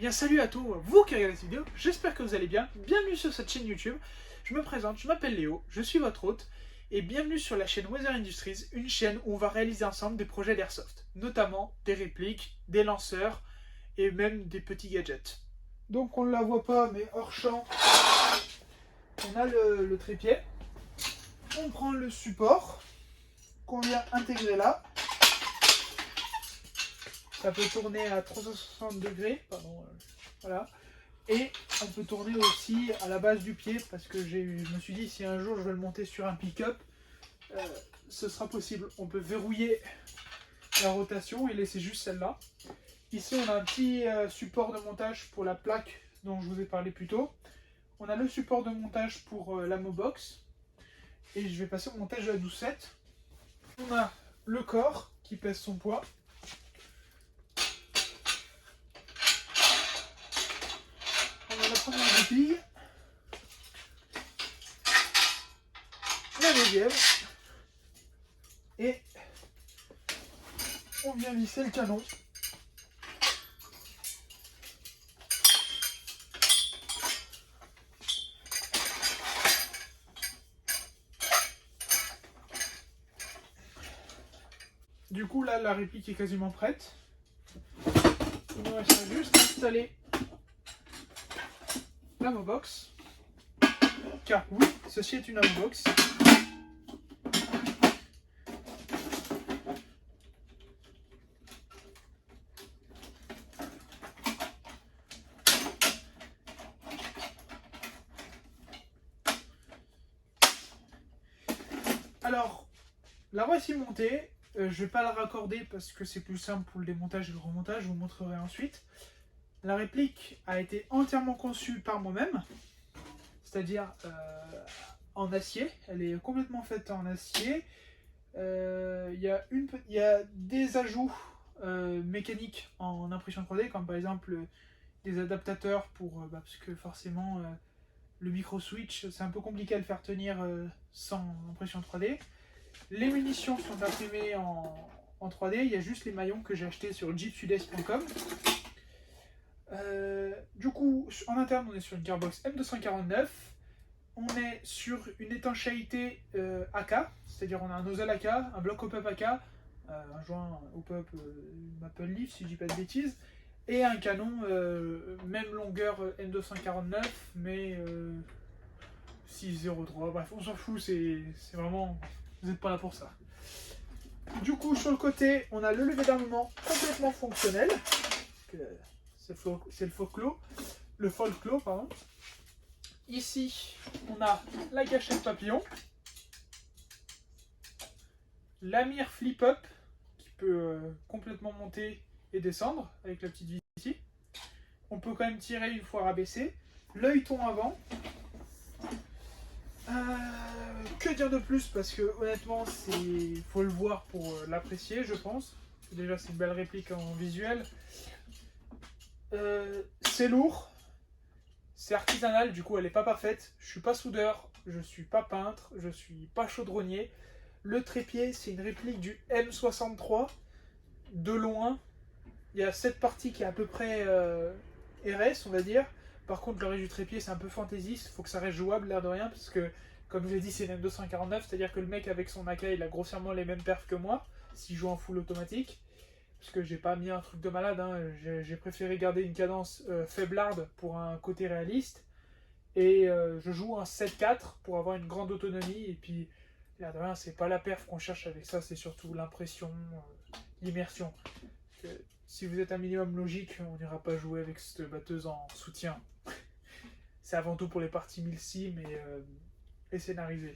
bien salut à tous vous qui regardez cette vidéo, j'espère que vous allez bien. Bienvenue sur cette chaîne YouTube. Je me présente, je m'appelle Léo, je suis votre hôte et bienvenue sur la chaîne Weather Industries, une chaîne où on va réaliser ensemble des projets d'airsoft, notamment des répliques, des lanceurs et même des petits gadgets. Donc on ne la voit pas mais hors champ, on a le trépied, on prend le support qu'on vient intégrer là. Ça peut tourner à 360 degrés, pardon, voilà. Et on peut tourner aussi à la base du pied, parce que je me suis dit, si un jour je veux le monter sur un pick-up, ce sera possible. On peut verrouiller la rotation et laisser juste celle-là. Ici, on a un petit support de montage pour la plaque dont je vous ai parlé plus tôt. On a le support de montage pour la Mobox. Et je vais passer au montage de la 12.7. On a le corps qui pèse son poids. La première goupille, la deuxième, et on vient visser le canon. Du coup là la réplique est quasiment prête. Il nous reste juste à installer la Mobox, car oui, ceci est une Mobox. Alors, la voici montée. Je ne vais pas la raccorder parce que c'est plus simple pour le démontage et le remontage, je vous montrerai ensuite. La réplique a été entièrement conçue par moi-même, c'est-à-dire en acier. Elle est complètement faite en acier. Il y a des ajouts mécaniques en impression 3D, comme par exemple des adaptateurs pour, parce que forcément le micro switch c'est un peu compliqué à le faire tenir sans impression 3D. Les munitions sont imprimées en 3D, il y a juste les maillons que j'ai achetés sur jeepsudest.com. Du coup, en interne, on est sur une Gearbox M249. On est sur une étanchéité AK, c'est-à-dire on a un nozzle AK, un bloc hop-up AK, un joint hop-up Maple Leaf, si je dis pas de bêtises, et un canon, même longueur M249, mais 6.03, bref, on s'en fout, c'est vraiment... Vous n'êtes pas là pour ça. Du coup, sur le côté, on a le lever d'armement complètement fonctionnel. C'est le folklore, pardon. Ici, on a la gâchette papillon, la mire flip-up qui peut complètement monter et descendre avec la petite vis ici. On peut quand même tirer une fois rabaissé. L'œilleton avant. Que dire de plus, parce que honnêtement, faut le voir pour l'apprécier, je pense. Déjà, c'est une belle réplique en visuel. C'est lourd. C'est artisanal, du coup elle n'est pas parfaite. Je suis pas soudeur, je suis pas peintre, je suis pas chaudronnier. Le trépied, c'est une réplique du M63. De loin, il y a cette partie qui est à peu près RS, on va dire. Par contre, le reste du trépied, c'est un peu fantaisiste. Il faut que ça reste jouable, l'air de rien, parce que, comme je l'ai dit, c'est une M249, c'est-à-dire que le mec avec son AK, il a grossièrement les mêmes perfs que moi, s'il joue en full automatique. Parce que j'ai pas mis un truc de malade, hein. J'ai préféré garder une cadence faiblarde pour un côté réaliste. Et je joue un 7-4 pour avoir une grande autonomie. Et puis, l'air de rien, c'est pas la perf qu'on cherche avec ça, c'est surtout l'impression, l'immersion. Si vous êtes un minimum logique, on n'ira pas jouer avec cette batteuse en soutien. C'est avant tout pour les parties 1006 et scénarisé.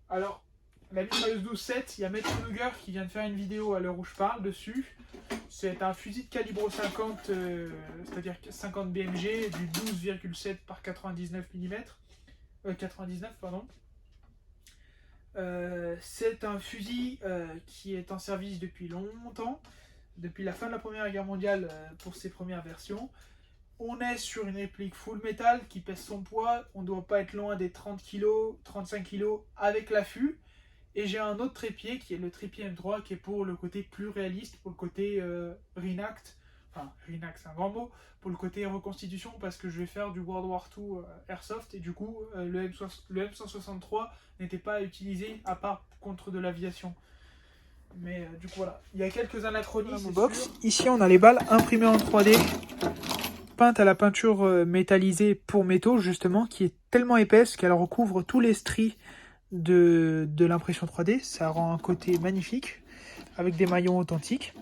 Alors, la mitrailleuse 12.7, il y a Maître Luger qui vient de faire une vidéo à l'heure où je parle dessus. C'est un fusil de calibre 50, c'est-à-dire 50 BMG, du 12,7 par 99 mm. 99, pardon. C'est un fusil qui est en service depuis longtemps, depuis la fin de la Première Guerre mondiale pour ses premières versions. On est sur une réplique full métal qui pèse son poids, on ne doit pas être loin des 30 kg, 35 kg avec l'affût. Et j'ai un autre trépied qui est le trépied M3 qui est pour le côté plus réaliste, pour le côté reenact, enfin reenact c'est un grand mot, pour le côté reconstitution, parce que je vais faire du World War II Airsoft, et du coup le M163 n'était pas utilisé à part contre de l'aviation. Mais du coup voilà, il y a quelques anachronismes. Ici on a les balles imprimées en 3D, peintes à la peinture métallisée pour métaux justement, qui est tellement épaisse qu'elle recouvre tous les stries de l'impression 3D. Ça rend un côté magnifique, avec des maillons authentiques.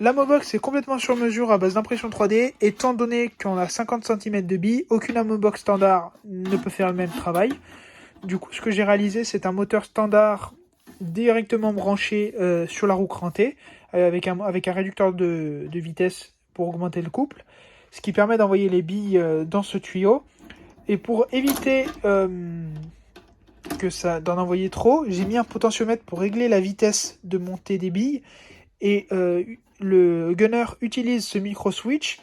La Amobox est complètement sur mesure à base d'impression 3D, étant donné qu'on a 50 cm de billes, aucune Amobox standard ne peut faire le même travail. Du coup, ce que j'ai réalisé, c'est un moteur standard directement branché sur la roue crantée, avec un réducteur de vitesse pour augmenter le couple, ce qui permet d'envoyer les billes dans ce tuyau. Et pour éviter d'en envoyer trop, j'ai mis un potentiomètre pour régler la vitesse de montée des billes, et le gunner utilise ce micro switch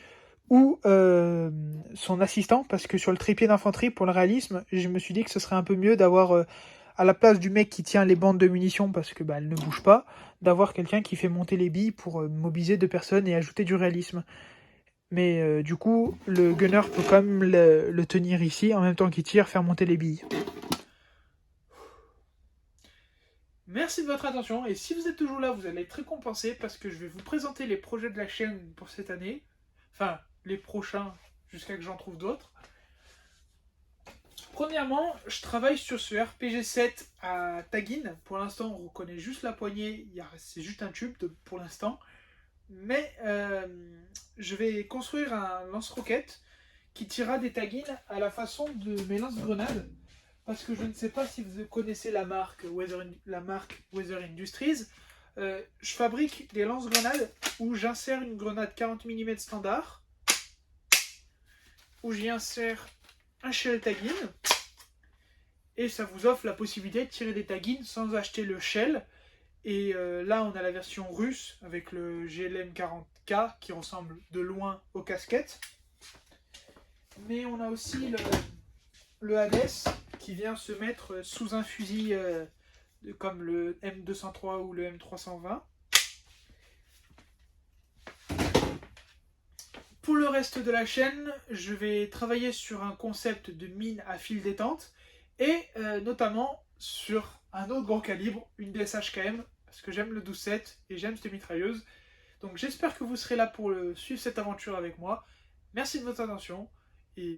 ou son assistant, parce que sur le trépied d'infanterie, pour le réalisme, je me suis dit que ce serait un peu mieux d'avoir à la place du mec qui tient les bandes de munitions parce que elles ne bougent pas, d'avoir quelqu'un qui fait monter les billes pour mobiliser 2 personnes et ajouter du réalisme. Mais du coup, le gunner peut quand même le tenir ici en même temps qu'il tire, faire monter les billes. Merci de votre attention, et si vous êtes toujours là, vous allez être récompensé parce que je vais vous présenter les projets de la chaîne pour cette année. Enfin, les prochains, jusqu'à que j'en trouve d'autres. Premièrement, je travaille sur ce RPG 7 à Tagin. Pour l'instant, on reconnaît juste la poignée, c'est juste un tube pour l'instant. Mais je vais construire un lance-roquette qui tirera des Tagin à la façon de mes lance-grenades. Parce que je ne sais pas si vous connaissez la marque Weather Industries. Je fabrique des lance-grenades où j'insère une grenade 40 mm standard, où j'y insère un shell Tagin, et ça vous offre la possibilité de tirer des Tagin sans acheter le shell. Et là, on a la version russe avec le GLM-40K qui ressemble de loin aux casquettes. Mais on a aussi le Hades qui vient se mettre sous un fusil comme le M203 ou le M320. Pour le reste de la chaîne, je vais travailler sur un concept de mine à fil détente et notamment sur un autre grand calibre, une DSHKM, parce que j'aime le 12-7 et j'aime cette mitrailleuse. Donc j'espère que vous serez là pour suivre cette aventure avec moi. Merci de votre attention.